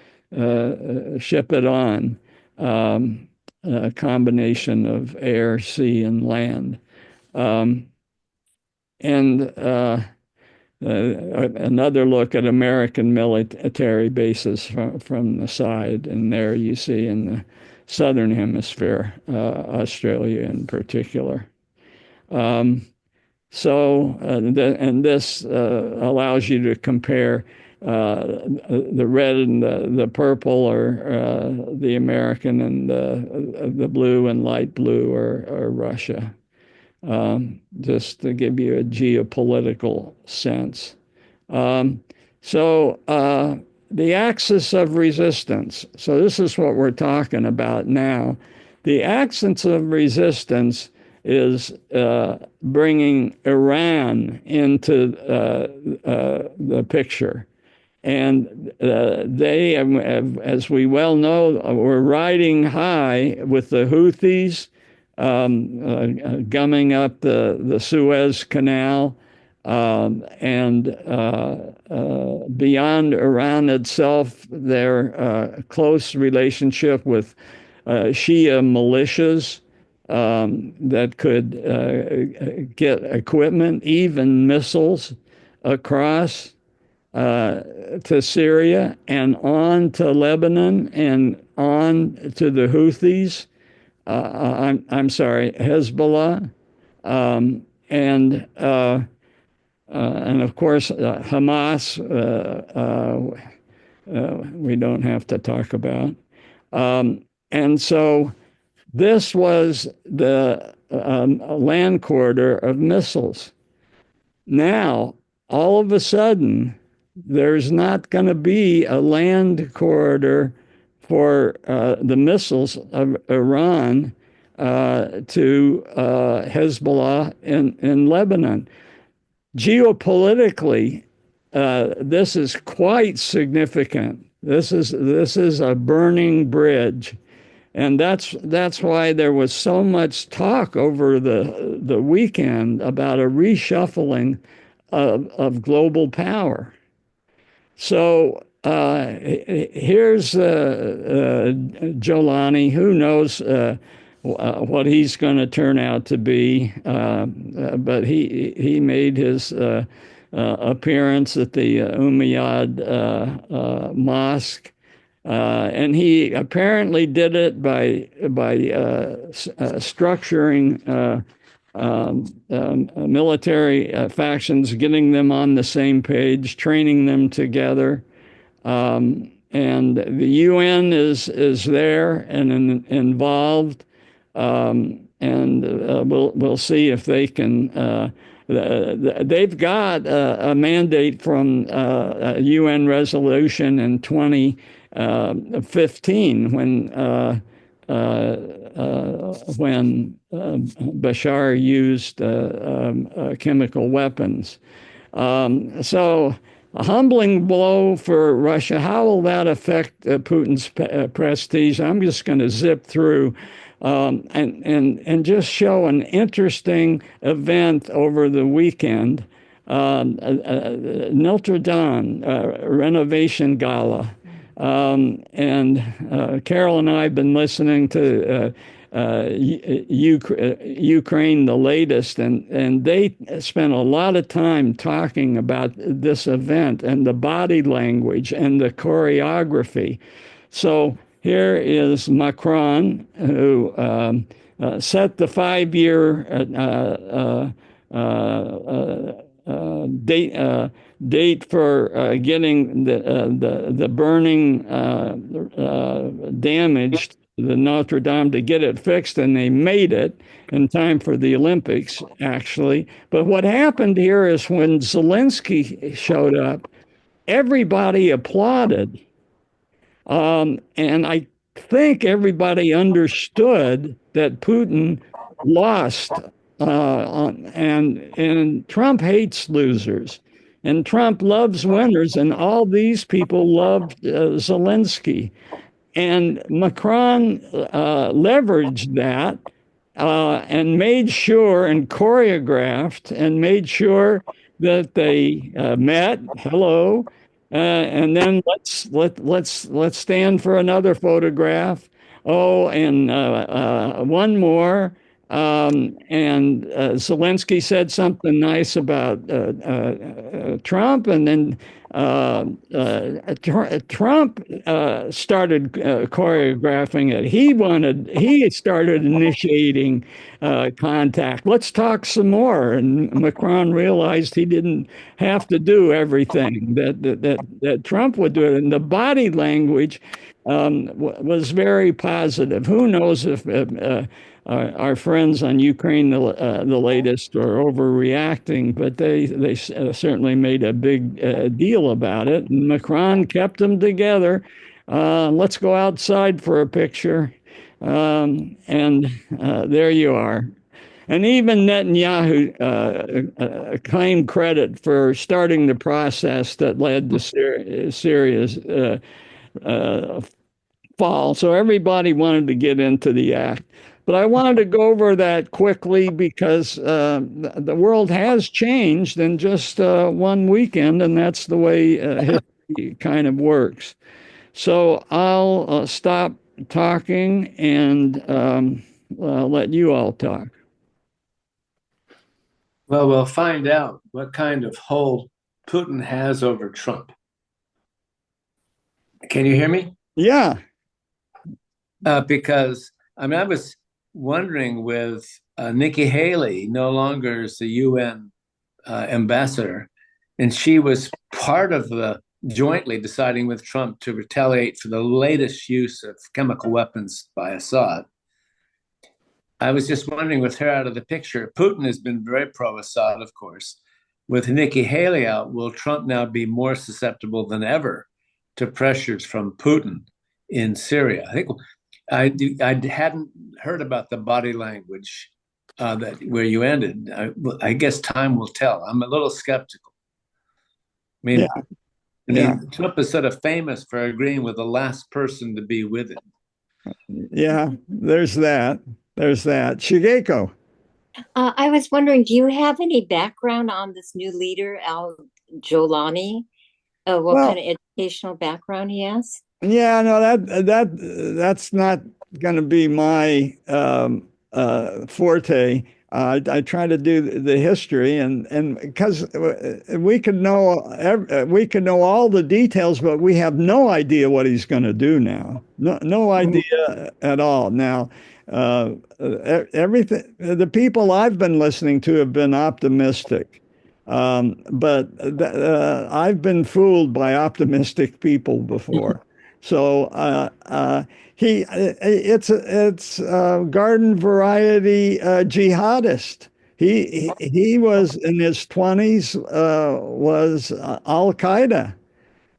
ship it on, a combination of air, sea, and land. Another look at American military bases from the side, and there you see in the southern hemisphere, Australia in particular. This allows you to compare the red and the purple, or the American, and the blue and light blue are Russia. Just to give you a geopolitical sense. The axis of resistance. So this is what we're talking about now. The axis of resistance is bringing Iran into the picture. And they, as we well know, were riding high with the Houthis, gumming up the Suez Canal, and beyond Iran itself, their close relationship with Shia militias that could get equipment, even missiles, across to Syria and on to Lebanon and on to the Houthis. I'm sorry, Hezbollah, and of course Hamas. We don't have to talk about, and so this was the land corridor of missiles. Now, all of a sudden, there's not going to be a land corridor for the missiles of Iran to Hezbollah in Lebanon. Geopolitically, this is quite significant. This is a burning bridge, and that's why there was so much talk over the weekend about a reshuffling of global power. So here's Jolani. Who knows what he's going to turn out to be? But he made his appearance at the Umayyad Mosque. And he apparently did it by structuring military factions, getting them on the same page, training them together. And the UN is there and involved. And we'll see if they can. They've got a mandate from a UN resolution in 2015 when Bashar used chemical weapons. So a humbling blow for Russia. How will that affect Putin's prestige? I'm just going to zip through and just show an interesting event over the weekend. Notre Dame renovation gala. And Carol and I have been listening to Ukraine, the latest, and they spent a lot of time talking about this event and the body language and the choreography. So here is Macron, who set the 5-year date for getting the burning damage to the Notre Dame to get it fixed, and they made it in time for the Olympics, actually. But what happened here is when Zelensky showed up, everybody applauded. And I think everybody understood that Putin lost, and Trump hates losers. And Trump loves winners, and all these people loved Zelensky. And Macron leveraged that and made sure and choreographed and made sure that they met. Hello. And then let's stand for another photograph. Oh, and one more. And Zelensky said something nice about Trump, and then Trump started choreographing it. He started initiating contact. Let's talk some more. And Macron realized he didn't have to do everything that Trump would do it. And the body language was very positive. Who knows if our friends on Ukraine, the latest, are overreacting, but they certainly made a big deal about it. And Macron kept them together. Let's go outside for a picture. And there you are. And even Netanyahu claimed credit for starting the process that led to Syria's fall. So everybody wanted to get into the act. But I wanted to go over that quickly because the world has changed in just one weekend, and that's the way history kind of works. So I'll stop talking and let you all talk. Well, we'll find out what kind of hold Putin has over Trump. Can you hear me? Yeah. Because, I mean, I was wondering with Nikki Haley no longer is the UN ambassador, and she was part of the jointly deciding with Trump to retaliate for the latest use of chemical weapons by Assad. I was just wondering, with her out of the picture, Putin has been very pro-Assad, of course. With Nikki Haley out, will Trump now be more susceptible than ever to pressures from Putin in Syria? I think I hadn't heard about the body language that where you ended. I guess time will tell. I'm a little skeptical. I mean, Yeah, yeah, Trump is sort of famous for agreeing with the last person to be with him. yeah. There's that. There's that. Shigeko. I was wondering, do you have any background on this new leader, Al Jolani? What Well, kind of educational background he has? yeah, no, that's not going to be my forte. I try to do the history, and because we could know all the details, but we have no idea what he's going to do now. No idea at all. Now, everything the people I've been listening to have been optimistic. But I've been fooled by optimistic people before. So it's garden variety jihadist. He was in his 20s, was Al Qaeda.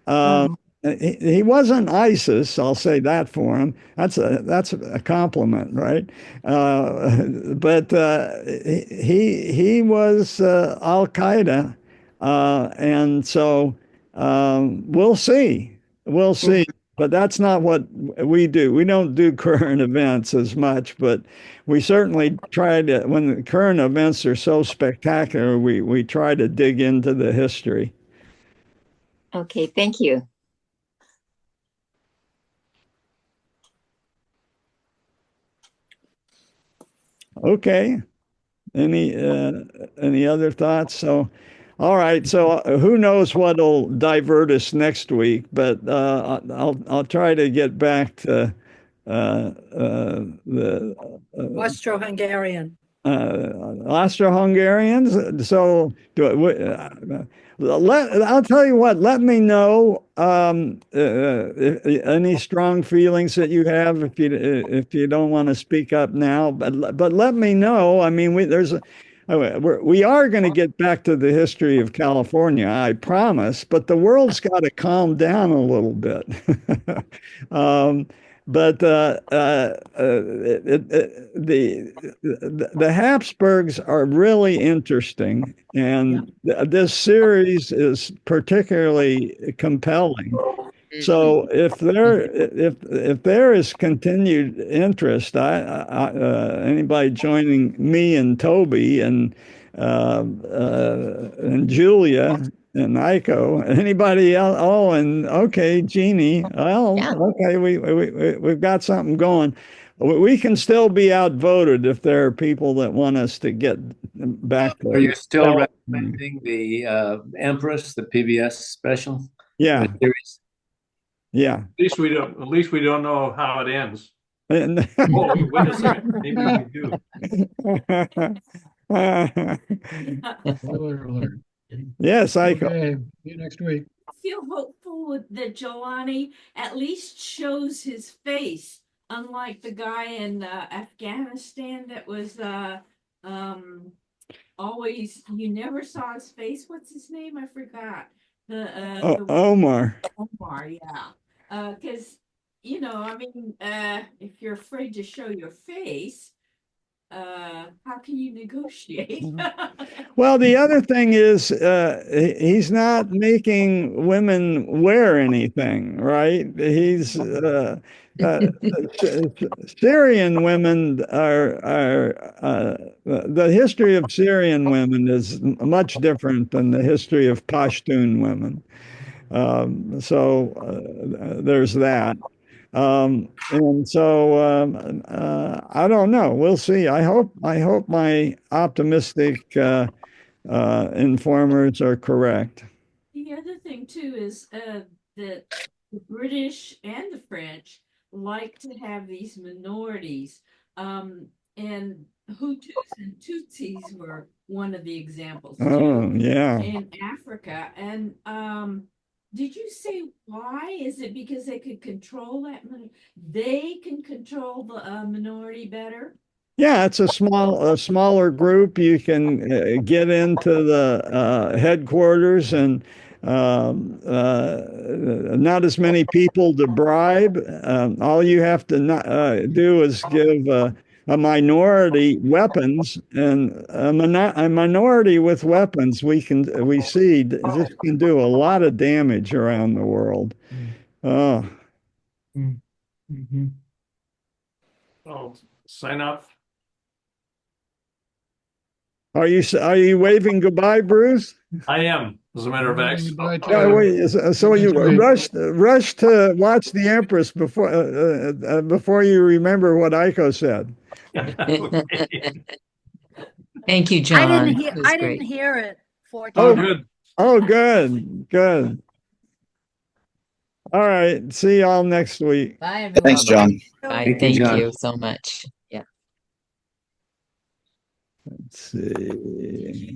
Oh, He wasn't ISIS, I'll say that for him. That's a compliment, right? But he was Al Qaeda, and so we'll see, we'll see. But that's not what we do. We don't do current events as much, but we certainly try to. When the current events are so spectacular, we try to dig into the history. okay. Thank you. Okay. Any other thoughts? So, all right. So who knows what'll divert us next week? But I'll try to get back to the Austro-Hungarian. Austro-Hungarians. So I'll tell you what. Let me know any strong feelings that you have if you don't want to speak up now. But let me know. I mean, we are going to get back to the history of California, I promise. But the world's got to calm down a little bit. But the Hapsburgs are really interesting, and this series is particularly compelling. So if there is continued interest, anybody joining me and Toby and Julia and Aiko, anybody else? Oh, and okay, Jeannie. Well, Yeah. okay, we've got something going. We can still be outvoted if there are people that want us to get back Are you to. still recommending the Empress, the PBS special? Yeah, Series? yeah. At least we don't know how it ends. And Oh, wait a second. Maybe we do. Spoiler alert. Yes, Aiko. Okay. See you next week. I feel hopeful that Jelani at least shows his face, unlike the guy in Afghanistan that was always you never saw his face. What's his name? I forgot. The Omar. Omar, yeah. Because I mean, if you're afraid to show your face, how can you negotiate? Well, the other thing is he's not making women wear anything, right? Syrian women the history of Syrian women is much different than the history of Pashtun women. So there's that. And so I don't know. We'll see. I hope my optimistic informers are correct. The other thing too is that the British and the French like to have these minorities, and Hutus and Tutsis were one of the examples Oh, too yeah. in Africa. And did you say why? Is it because they could control that? They can control the minority better? Yeah, it's a smaller group. You can get into the headquarters and not as many people to bribe. All you have to do is give a minority weapons, and a minority with weapons we see this can do a lot of damage around the world. Oh, Mm-hmm. Oh, sign up. are you waving goodbye, Bruce? I am, as a matter of fact. Yeah, wait, so you rush to watch the Empress before you remember what Aiko said. Okay. Thank you, John. I It was didn't great. hear it. Oh, Fortunately. good. Oh, good. All right, see y'all next week. Bye, everyone. Thanks, John. Bye. Thank you, Thank John. you so much. Yeah. Let's see.